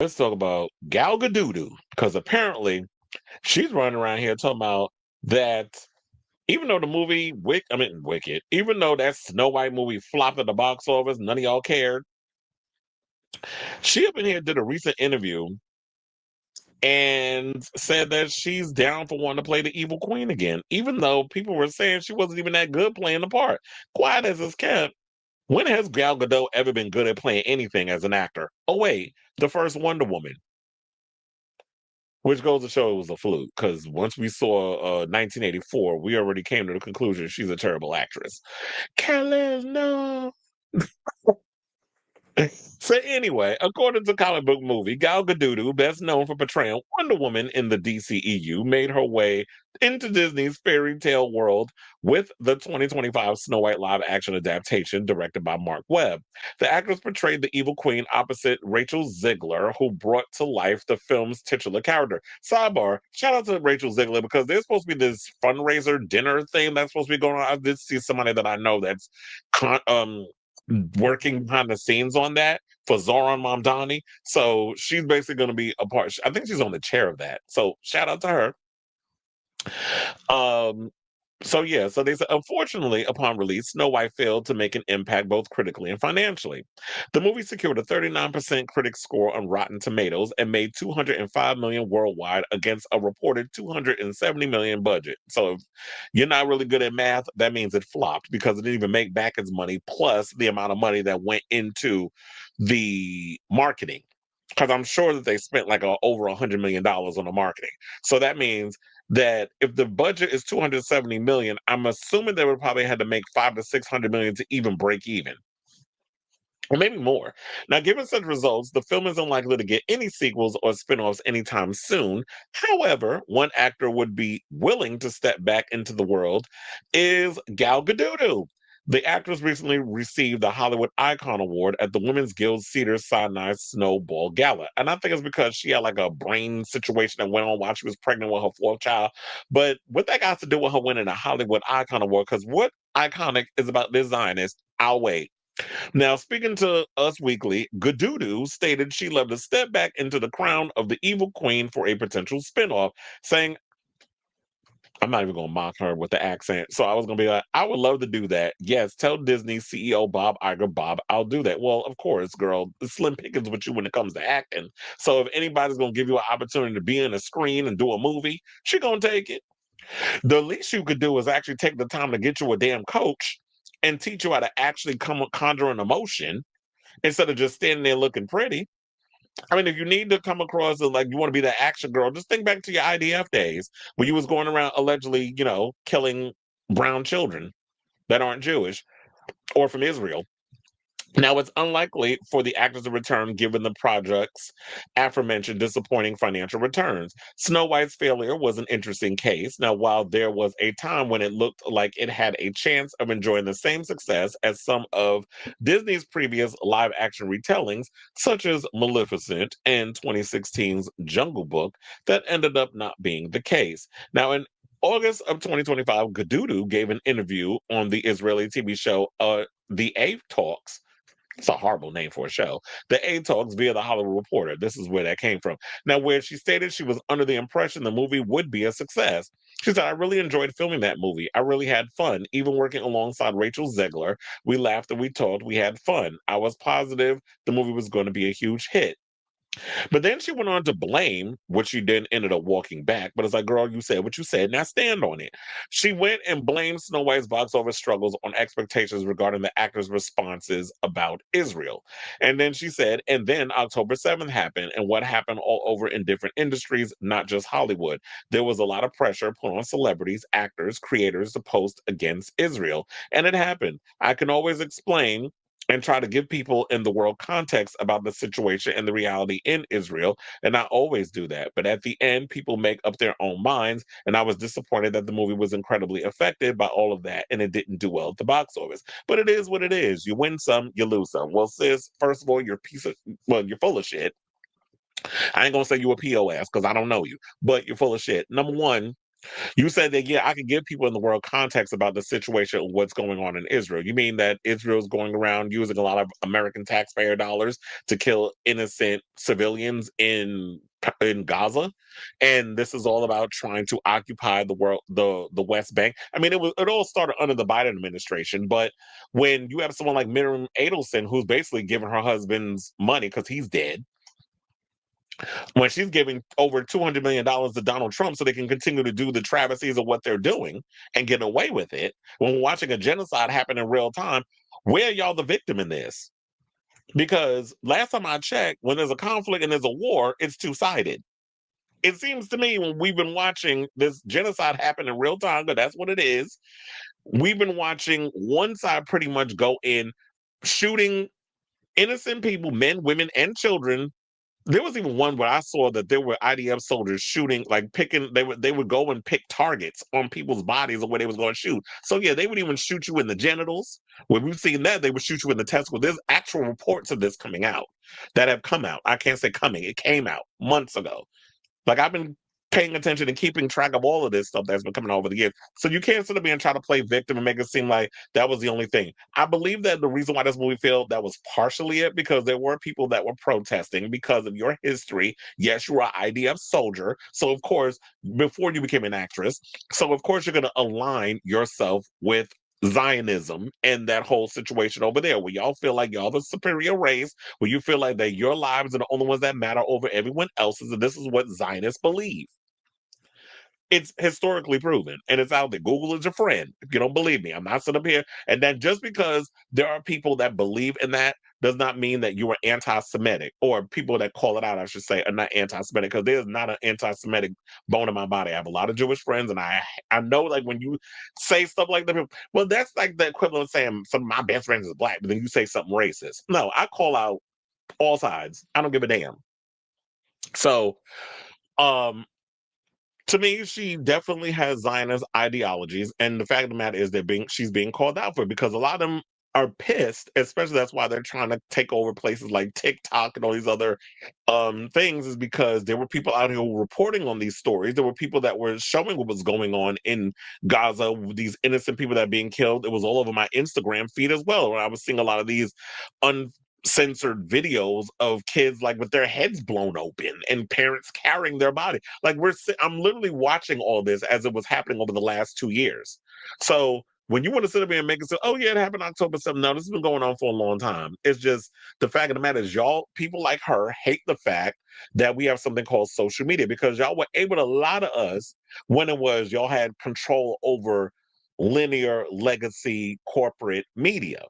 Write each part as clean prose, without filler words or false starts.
Let's talk about Gal Gadot because apparently she's running around here talking about that even though the movie Wicked, even though that Snow White movie flopped at the box office, none of y'all cared. She up in here did a recent interview and said that she's down for wanting to play the evil queen again, even though people were saying she wasn't even that good playing the part. Quiet as it's kept. When has Gal Gadot ever been good at playing anything as an actor? Oh wait, the first Wonder Woman. Which goes to show it was a fluke, because once we saw 1984, we already came to the conclusion she's a terrible actress. Kelly, no. So anyway, according to comic book movie, Gal Gadot, best known for portraying Wonder Woman in the DCEU, made her way into Disney's fairy tale world with the 2025 Snow White live action adaptation directed by Mark Webb. The actress portrayed the evil queen opposite Rachel Zegler, who brought to life the film's titular character. Sidebar, shout out to Rachel Zegler because there's supposed to be this fundraiser dinner thing that's supposed to be going on. I did see somebody that I know that's working behind the scenes on that for Zoran Mamdani. So she's basically going to be a part. I think she's on the chair of that. So shout out to her. Um, so yeah, so they said, unfortunately, upon release, Snow White failed to make an impact both critically and financially. The movie secured a 39% critic score on Rotten Tomatoes and made 205 million worldwide against a reported 270 million budget. So if you're not really good at math, that means it flopped because it didn't even make back its money plus the amount of money that went into the marketing. Because I'm sure that they spent like over $100 million on the marketing. So that means that if the budget is 270 million, I'm assuming they would probably had to make 5 to 600 million to even break even. Or maybe more. Now, given such results, the film is unlikely to get any sequels or spin-offs anytime soon. However, one actor would be willing to step back into the world is Gal Gadot. The actress recently received the Hollywood Icon Award at the Women's Guild Cedars-Sinai Snowball Gala. And I think it's because she had like a brain situation that went on while she was pregnant with her fourth child. But what that got to do with her winning a Hollywood Icon Award, because what iconic is about this Zionist, I'll wait. Now, speaking to Us Weekly, Gadudu stated she loved to step back into the crown of the evil queen for a potential spinoff, saying, I'm not even going to mock her with the accent. So I was going to be like, I would love to do that. Yes, tell Disney CEO Bob Iger, Bob, I'll do that. Well, of course, girl, it's slim pickings with you when it comes to acting. So if anybody's going to give you an opportunity to be in a screen and do a movie, she going to take it. The least you could do is actually take the time to get you a damn coach and teach you how to actually conjure an emotion instead of just standing there looking pretty. I mean, if you need to come across as like you want to be the action girl, just think back to your IDF days when you was going around allegedly, killing brown children that aren't Jewish or from Israel. Now, it's unlikely for the actors to return given the project's aforementioned disappointing financial returns. Snow White's failure was an interesting case. Now, while there was a time when it looked like it had a chance of enjoying the same success as some of Disney's previous live action retellings, such as Maleficent and 2016's Jungle Book, that ended up not being the case. Now, in August of 2025, Gadudu gave an interview on the Israeli TV show The A Talks. It's a horrible name for a show. The A Talks via the Hollywood Reporter. This is where that came from. Now, where she stated she was under the impression the movie would be a success. She said, I really enjoyed filming that movie. I really had fun. Even working alongside Rachel Zegler, we laughed and we talked. We had fun. I was positive the movie was going to be a huge hit. But then she went on to blame, which she then ended up walking back. But it's like, girl, you said what you said. Now stand on it. She went and blamed Snow White's box office struggles on expectations regarding the actor's responses about Israel. And then she said, and then October 7th happened, and what happened all over in different industries, not just Hollywood. There was a lot of pressure put on celebrities, actors, creators to post against Israel. And it happened. I can always explain and try to give people in the world context about the situation and the reality in Israel. And I always do that. But at the end, people make up their own minds. And I was disappointed that the movie was incredibly affected by all of that and it didn't do well at the box office. But it is what it is. You win some, you lose some. Well, sis, first of all, you're full of shit. I ain't gonna say you a POS because I don't know you, but you're full of shit. Number one, You said that, yeah, I can give people in the world context about the situation, what's going on in Israel. You mean that Israel's going around using a lot of American taxpayer dollars to kill innocent civilians in Gaza, and this is all about trying to occupy the world, the West Bank. I mean, it all started under the Biden administration, but when you have someone like Miriam Adelson, who's basically giving her husband's money because he's dead, when she's giving over $200 million to Donald Trump so they can continue to do the travesties of what they're doing and get away with it, when we're watching a genocide happen in real time, where are y'all the victim in this? Because last time I checked, when there's a conflict and there's a war, it's two-sided. It seems to me when we've been watching this genocide happen in real time, but that's what it is, we've been watching one side pretty much go in, shooting innocent people, men, women, and children. There was even one where I saw that there were IDF soldiers shooting, like picking. They would go and pick targets on people's bodies of where they was going to shoot. So yeah, they would even shoot you in the genitals. When we've seen that, they would shoot you in the testicle. There's actual reports of this coming out that have come out. I can't say coming; it came out months ago. Like I've been paying attention and keeping track of all of this stuff that's been coming over the years. So you can't sit up here and try to play victim and make it seem like that was the only thing. I believe that the reason why this movie failed, that was partially it, because there were people that were protesting because of your history. Yes, you were an IDF soldier. So of course, before you became an actress, so of course you're gonna align yourself with Zionism and that whole situation over there, where y'all feel like y'all the superior race, where you feel like that your lives are the only ones that matter over everyone else's, and this is what Zionists believe. It's historically proven and it's out there. Google is your friend. If you don't believe me, I'm not sitting up here. And then just because there are people that believe in that does not mean that you are anti-Semitic, or people that call it out, I should say, are not anti-Semitic, because there's not an anti-Semitic bone in my body. I have a lot of Jewish friends, and I know, like, when you say stuff like that, well, that's like the equivalent of saying some of my best friends is black, but then you say something racist. No, I call out all sides. I don't give a damn. So, um, to me, she definitely has Zionist ideologies, and the fact of the matter is that she's being called out for it, because a lot of them are pissed, especially that's why they're trying to take over places like TikTok and all these other things, is because there were people out here who were reporting on these stories. There were people that were showing what was going on in Gaza, these innocent people that are being killed. It was all over my Instagram feed as well, where I was seeing a lot of these uncensored videos of kids like with their heads blown open and parents carrying their body. Like I'm literally watching all this as it was happening over the last 2 years. So when you want to sit up here and make it say, oh yeah, it happened October 7th. No, this has been going on for a long time. It's just the fact of the matter is, y'all, people like her, hate the fact that we have something called social media, because y'all were able to lie to us when it was y'all had control over linear legacy corporate media.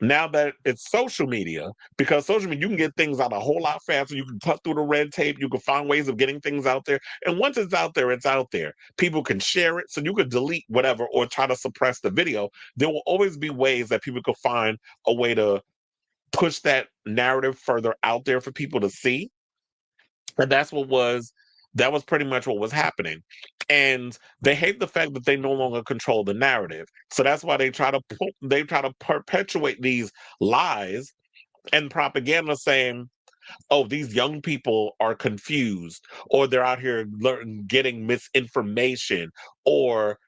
Now that it's social media, because social media, you can get things out a whole lot faster. You can cut through the red tape. You can find ways of getting things out there. And once it's out there, it's out there. People can share it. So you could delete whatever or try to suppress the video. There will always be ways that people could find a way to push that narrative further out there for people to see. And that was pretty much what was happening. And they hate the fact that they no longer control the narrative. So that's why they try to perpetuate these lies and propaganda, saying, oh, these young people are confused, or they're out here getting misinformation, or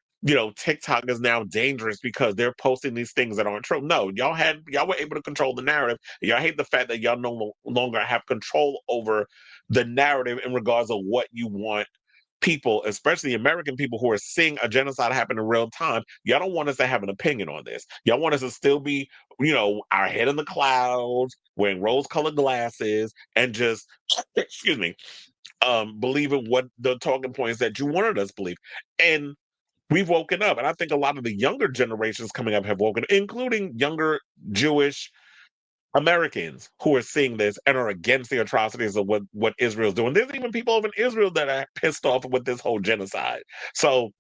TikTok is now dangerous because they're posting these things that aren't true. No, y'all were able to control the narrative. Y'all hate the fact that y'all no longer have control over the narrative in regards of what you want people, especially American people who are seeing a genocide happen in real time. Y'all don't want us to have an opinion on this. Y'all want us to still be, our head in the clouds, wearing rose-colored glasses, and just, excuse me, believing what the talking points that you wanted us to believe. And we've woken up. And I think a lot of the younger generations coming up have woken up, including younger Jewish Americans who are seeing this and are against the atrocities of what Israel's doing. There's even people over in Israel that are pissed off with this whole genocide. So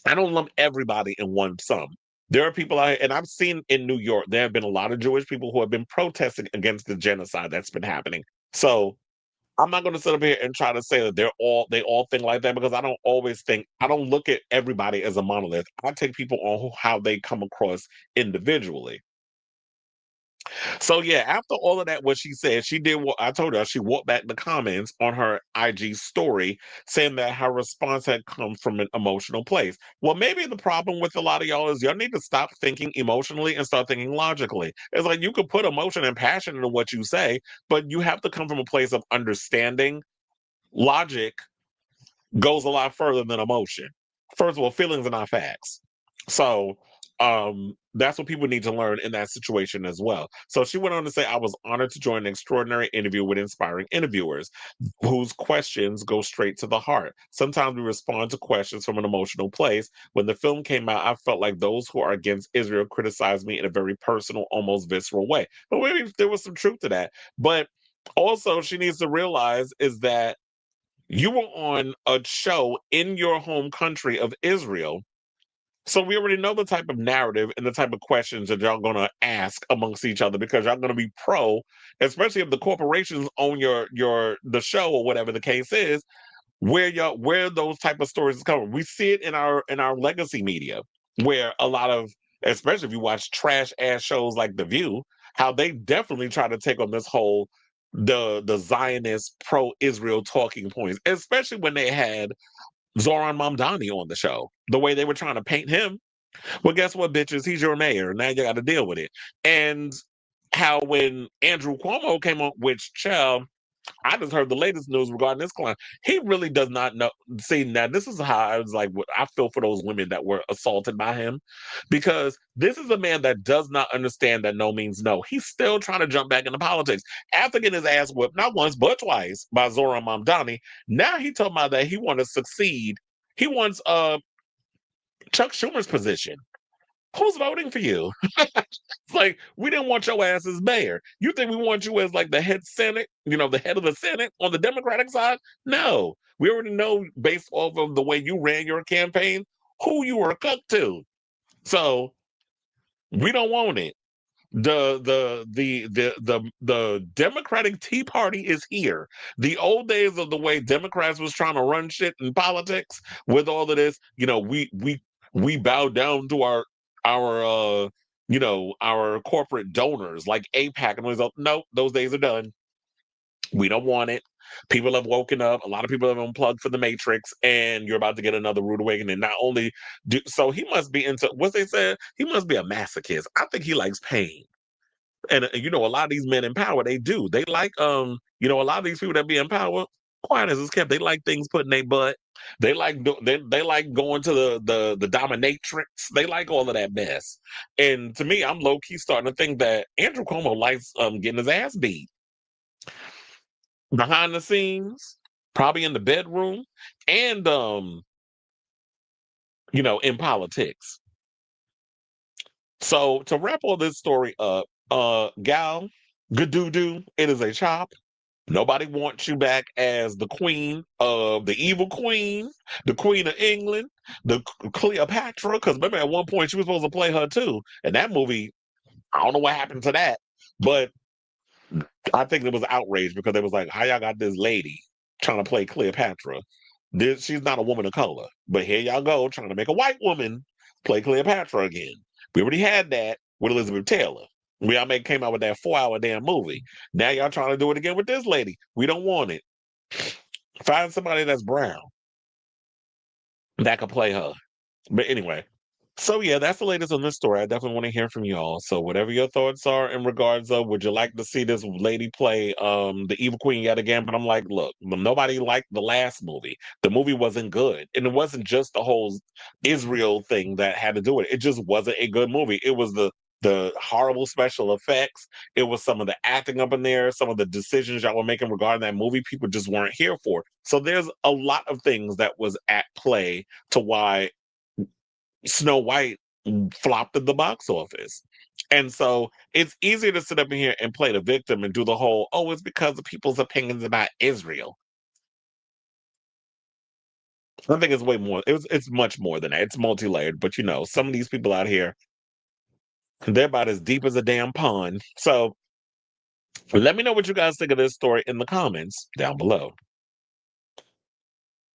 I don't lump everybody in one sum. There are people out, and I've seen in New York, there have been a lot of Jewish people who have been protesting against the genocide that's been happening. So I'm not going to sit up here and try to say that they all think like that, because I don't look at everybody as a monolith. I take people on how they come across individually. So yeah, after all of that, what she said, she did what I told her. She walked back the comments on her IG story, saying that her response had come from an emotional place. Well, maybe the problem with a lot of y'all is y'all need to stop thinking emotionally and start thinking logically. It's like you could put emotion and passion into what you say, but you have to come from a place of understanding. Logic goes a lot further than emotion. First of all, feelings are not facts. So that's what people need to learn in that situation as well. So she went on to say, I was honored to join an extraordinary interview with inspiring interviewers whose questions go straight to the heart. Sometimes we respond to questions from an emotional place. When the film came out, I felt like those who are against Israel criticized me in a very personal, almost visceral way. But maybe there was some truth to that. But also, she needs to realize is that you were on a show in your home country of Israel. So we already know the type of narrative and the type of questions that y'all gonna ask amongst each other because y'all gonna be pro, especially if the corporations own the show or whatever the case is, where those type of stories is coming. We see it in our legacy media, where a lot of, especially if you watch trash ass shows like The View, how they definitely try to take on this whole the Zionist pro Israel talking points, especially when they had Zoran Mamdani on the show. The way they were trying to paint him. Well, guess what, bitches? He's your mayor. Now you got to deal with it. And how when Andrew Cuomo came on, which child, I just heard the latest news regarding this client. He really does not know. See, now this is how I was like, what I feel for those women that were assaulted by him, because this is a man that does not understand that no means no. He's still trying to jump back into politics after getting his ass whipped not once but twice by Zoran Mamdani. Now he told me that he wants to succeed. He wants Chuck Schumer's position. Who's voting for you? It's like, we didn't want your ass as mayor. You think we want you as like the head Senate, the head of the Senate on the Democratic side? No. We already know based off of the way you ran your campaign, who you were cooked to. So we don't want it. The Democratic Tea Party is here. The old days of the way Democrats was trying to run shit in politics with all of this, we bow down to our corporate donors like APAC and all these. No, those days are done. We don't want it. People have woken up. A lot of people have unplugged for the Matrix, and you're about to get another rude awakening. Not only so he must be into what they said. He must be a masochist. I think he likes pain. And a lot of these men in power, they do. They like a lot of these people that be in power, quiet as it's kept, they like things put in their butt. They like they like going to the dominatrix. They like all of that mess. And to me, I'm low key starting to think that Andrew Cuomo likes getting his ass beat behind the scenes, probably in the bedroom, and in politics. So to wrap all this story up, gal, Gadoo, it is a chop. Nobody wants you back as the queen of the evil queen, the queen of England, the Cleopatra. Because remember, at one point she was supposed to play her too. And that movie, I don't know what happened to that, but I think it was outrage because it was like, how y'all got this lady trying to play Cleopatra? She's not a woman of color, but here y'all go trying to make a white woman play Cleopatra again. We already had that with Elizabeth Taylor. Came out with that 4-hour damn movie. Now y'all trying to do it again with this lady. We don't want it. Find somebody that's brown that could play her. But anyway, so yeah, that's the latest on this story. I definitely want to hear from y'all. So whatever your thoughts are in regards of, would you like to see this lady play the evil queen yet again? But I'm like, look, nobody liked the last movie. The movie wasn't good. And it wasn't just the whole Israel thing that had to do with it. It just wasn't a good movie. It was the horrible special effects. It was some of the acting up in there, some of the decisions y'all were making regarding that movie, people just weren't here for. So there's a lot of things that was at play to why Snow White flopped at the box office. And so it's easier to sit up in here and play the victim and do the whole, oh, it's because of people's opinions about Israel. I think it's way more. It's much more than that. It's multi-layered. But some of these people out here, they're about as deep as a damn pond. So let me know what you guys think of this story in the comments down below.